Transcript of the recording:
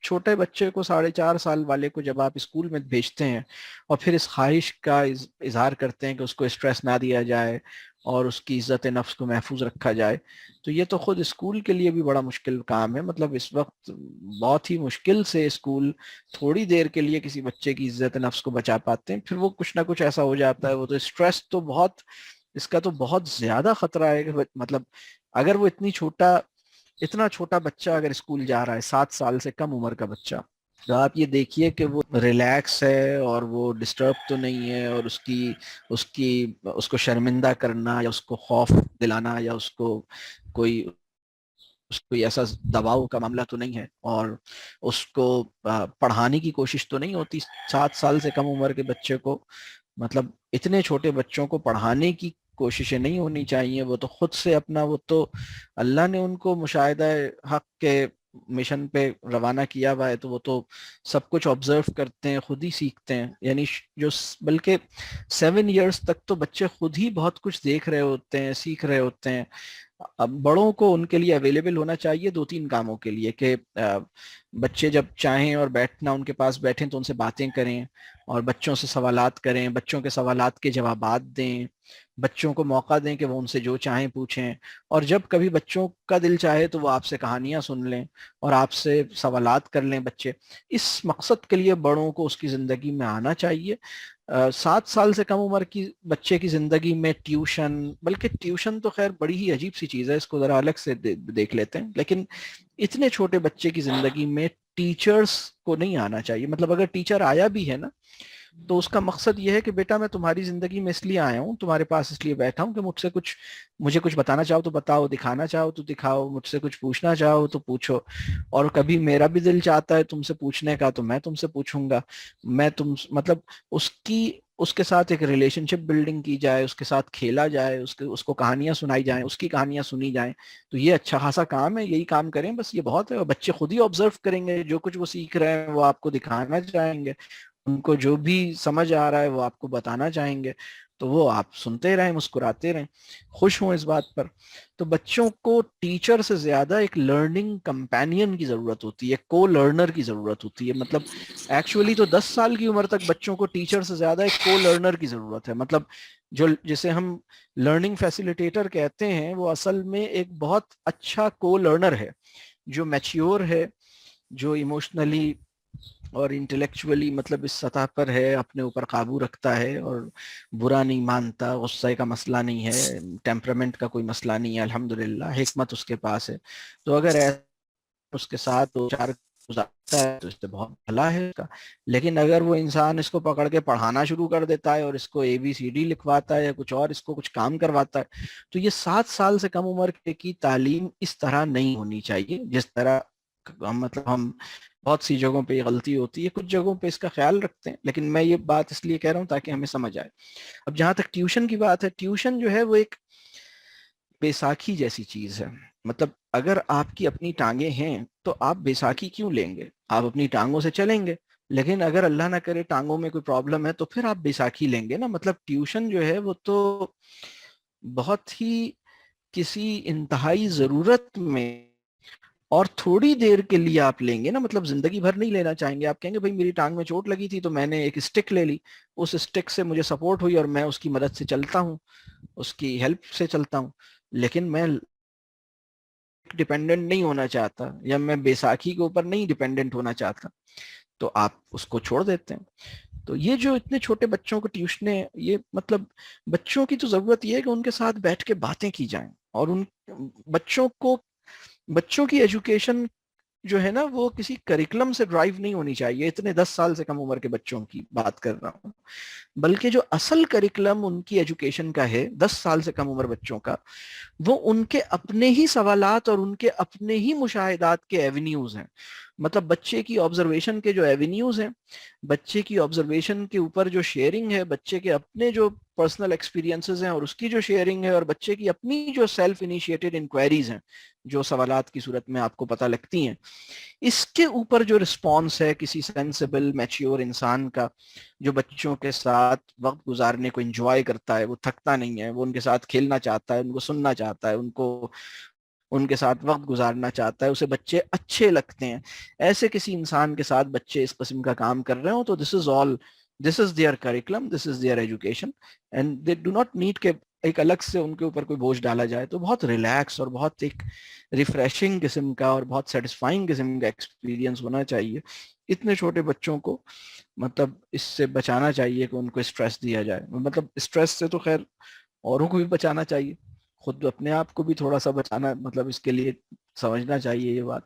چھوٹے بچے کو 4.5 سال والے کو جب آپ اسکول میں بھیجتے ہیں اور پھر اس خواہش کا اظہار کرتے ہیں کہ اس کو اسٹریس نہ دیا جائے اور اس کی عزت نفس کو محفوظ رکھا جائے، تو یہ تو خود اسکول کے لیے بھی بڑا مشکل کام ہے. مطلب اس وقت بہت ہی مشکل سے اسکول تھوڑی دیر کے لیے کسی بچے کی عزت نفس کو بچا پاتے ہیں، پھر وہ کچھ نہ کچھ ایسا ہو جاتا ہے. وہ تو اسٹریس تو بہت، اس کا تو بہت زیادہ خطرہ ہے کہ مطلب اگر وہ اتنا چھوٹا بچہ اگر اسکول جا رہا ہے، 7 سال سے کم عمر کا بچہ، تو آپ یہ دیکھیے کہ وہ ریلیکس ہے اور وہ ڈسٹرب تو نہیں ہے، اور اس کی اس کو شرمندہ کرنا یا اس کو خوف دلانا یا کوئی کوئی ایسا دباؤ کا معاملہ تو نہیں ہے، اور اس کو پڑھانے کی کوشش تو نہیں ہوتی. 7 سال سے کم عمر کے بچے کو، مطلب اتنے چھوٹے بچوں کو پڑھانے کی کوششیں نہیں ہونی چاہیے. وہ تو خود سے اپنا، وہ تو اللہ نے ان کو مشاہدہ حق کے مشن پہ روانہ کیا ہوا ہے، تو وہ تو سب کچھ آبزرو کرتے ہیں، خود ہی سیکھتے ہیں. یعنی بلکہ 7 ایئرس تک تو بچے خود ہی بہت کچھ دیکھ رہے ہوتے ہیں، سیکھ رہے ہوتے ہیں. اب بڑوں کو ان کے لیے اویلیبل ہونا چاہیے 2-3 کاموں کے لیے، کہ بچے جب چاہیں اور بیٹھنا ان کے پاس بیٹھیں تو ان سے باتیں کریں، اور بچوں سے سوالات کریں، بچوں کے سوالات کے جوابات دیں، بچوں کو موقع دیں کہ وہ ان سے جو چاہیں پوچھیں. اور جب کبھی بچوں کا دل چاہے تو وہ آپ سے کہانیاں سن لیں اور آپ سے سوالات کر لیں بچے. اس مقصد کے لیے بڑوں کو اس کی زندگی میں آنا چاہیے. 7 سال سے کم عمر کی بچے کی زندگی میں ٹیوشن، بلکہ ٹیوشن تو خیر بڑی ہی عجیب سی چیز ہے، اس کو ذرا الگ سے دیکھ لیتے ہیں. لیکن اتنے چھوٹے بچے کی زندگی میں ٹیچرز کو نہیں آنا چاہیے. مطلب اگر ٹیچر آیا بھی ہے نا، تو اس کا مقصد یہ ہے کہ بیٹا میں تمہاری زندگی میں اس لیے آیا ہوں، تمہارے پاس اس لیے بیٹھا ہوں کہ مجھے کچھ بتانا چاہو تو بتاؤ، دکھانا چاہو تو دکھاؤ، مجھ سے کچھ پوچھنا چاہو تو پوچھو. اور کبھی میرا بھی دل چاہتا ہے تم سے پوچھنے کا تو میں تم سے پوچھوں گا. مطلب اس کے ساتھ ایک ریلیشن شپ بلڈنگ کی جائے، اس کے ساتھ کھیلا جائے، اس کو کہانیاں سنائی جائیں، اس کی کہانیاں سنی جائیں. تو یہ اچھا خاصا کام ہے، یہی کام کریں بس، یہ بہت ہے. اور بچے خود ہی آبزرو کریں گے، جو کچھ وہ سیکھ رہے ہیں وہ آپ کو دکھانا چاہیں گے، ان کو جو بھی سمجھ آ رہا ہے وہ آپ کو بتانا چاہیں گے. تو وہ آپ سنتے رہیں، مسکراتے رہیں، خوش ہوں اس بات پر. تو بچوں کو ٹیچر سے زیادہ ایک لرننگ کمپینین کی ضرورت ہوتی ہے، ایک کو لرنر کی ضرورت ہوتی ہے. مطلب ایکچولی تو 10 سال کی عمر تک بچوں کو ٹیچر سے زیادہ ایک کو لرنر کی ضرورت ہے. مطلب جسے ہم لرننگ فیسیلیٹیٹر کہتے ہیں، وہ اصل میں ایک بہت اچھا کو لرنر ہے، جو میچیور ہے، جو ایموشنلی اور انٹلیکچولی مطلب اس سطح پر ہے، اپنے اوپر قابو رکھتا ہے اور برا نہیں مانتا، غصے کا مسئلہ نہیں ہے، ٹیمپرامنٹ کا کوئی مسئلہ نہیں ہے، الحمدللہ حکمت اس کے پاس ہے. تو اگر اس کے ساتھ 2-4 گزارتا ہے تو اس سے بہت بھلا ہے اس کا. لیکن اگر وہ انسان اس کو پکڑ کے پڑھانا شروع کر دیتا ہے اور اس کو ABCD لکھواتا ہے یا کچھ اور اس کو کچھ کام کرواتا ہے، تو یہ 7 سال سے کم عمر کی تعلیم اس طرح نہیں ہونی چاہیے جس طرح ہم بہت سی جگہوں پہ یہ غلطی ہوتی ہے. کچھ جگہوں پہ اس کا خیال رکھتے ہیں، لیکن میں یہ بات اس لیے کہہ رہا ہوں تاکہ ہمیں سمجھ آئے. اب جہاں تک ٹیوشن کی بات ہے، ٹیوشن جو ہے وہ ایک بیساکھی جیسی چیز ہے. مطلب اگر آپ کی اپنی ٹانگیں ہیں تو آپ بیساکھی کیوں لیں گے؟ آپ اپنی ٹانگوں سے چلیں گے. لیکن اگر اللہ نہ کرے ٹانگوں میں کوئی پرابلم ہے تو پھر آپ بیساکھی لیں گے نا. مطلب ٹیوشن جو ہے وہ تو بہت ہی کسی انتہائی ضرورت میں اور تھوڑی دیر کے لیے آپ لیں گے نا. مطلب زندگی بھر نہیں لینا چاہیں گے. آپ کہیں گے بھائی میری ٹانگ میں چوٹ لگی تھی تو میں نے ایک اسٹک لے لی، اس اسٹک سے مجھے سپورٹ ہوئی اور میں اس کی مدد سے چلتا ہوں، اس کی ہیلپ سے چلتا ہوں. لیکن میں ڈیپینڈنٹ نہیں ہونا چاہتا، یا میں بیساکھی کے اوپر نہیں ڈیپینڈنٹ ہونا چاہتا، تو آپ اس کو چھوڑ دیتے ہیں. تو یہ جو اتنے چھوٹے بچوں کو ٹیوشنیں، یہ مطلب بچوں کی تو ضرورت یہ ہے کہ ان کے ساتھ بیٹھ کے باتیں کی جائیں، اور ان بچوں کی ایجوکیشن جو ہے نا وہ کسی کریکلم سے ڈرائیو نہیں ہونی چاہیے. اتنے 10 سال سے کم عمر کے بچوں کی بات کر رہا ہوں، بلکہ جو اصل کریکلم ان کی ایجوکیشن کا ہے 10 سال سے کم عمر بچوں کا، وہ ان کے اپنے ہی سوالات اور ان کے اپنے ہی مشاہدات کے ایونیوز ہیں. مطلب بچے کی آبزرویشن کے جو ایونیوز ہیں، بچے کی آبزرویشن کے اوپر جو شیئرنگ ہے، بچے کے اپنے جو پرسنل ایکسپیرینسز ہیں اور اس کی جو شیئرنگ ہے، اور بچے کی اپنی جو سیلف انیشیٹڈ انکوائریز ہیں جو سوالات کی صورت میں آپ کو پتہ لگتی ہیں، اس کے اوپر جو رسپانس ہے کسی سینسیبل میچیور انسان کا، جو بچوں کے ساتھ وقت گزارنے کو انجوائے کرتا ہے، وہ تھکتا نہیں ہے، وہ ان کے ساتھ کھیلنا چاہتا ہے، ان کو سننا چاہتا ہے، ان کو ان کے ساتھ وقت گزارنا چاہتا ہے, اسے بچے اچھے لگتے ہیں, ایسے کسی انسان کے ساتھ بچے اس قسم کا کام کر رہے ہوں تو this is all, this is their curriculum, this is their education, and they do not need کہ ایک الگ سے ان کے اوپر کوئی بوجھ ڈالا جائے. تو بہت ریلیکس اور بہت ایک ریفریشنگ قسم کا اور بہت سیٹسفائنگ قسم کا ایکسپیرینس ہونا چاہیے. اتنے چھوٹے بچوں کو مطلب اس سے بچانا چاہیے کہ ان کو اسٹریس دیا جائے. مطلب اسٹریس سے تو خیر اوروں کو بھی بچانا چاہیے, خود اپنے آپ کو بھی تھوڑا سا بچانا, مطلب اس کے لیے سمجھنا چاہیے یہ بات.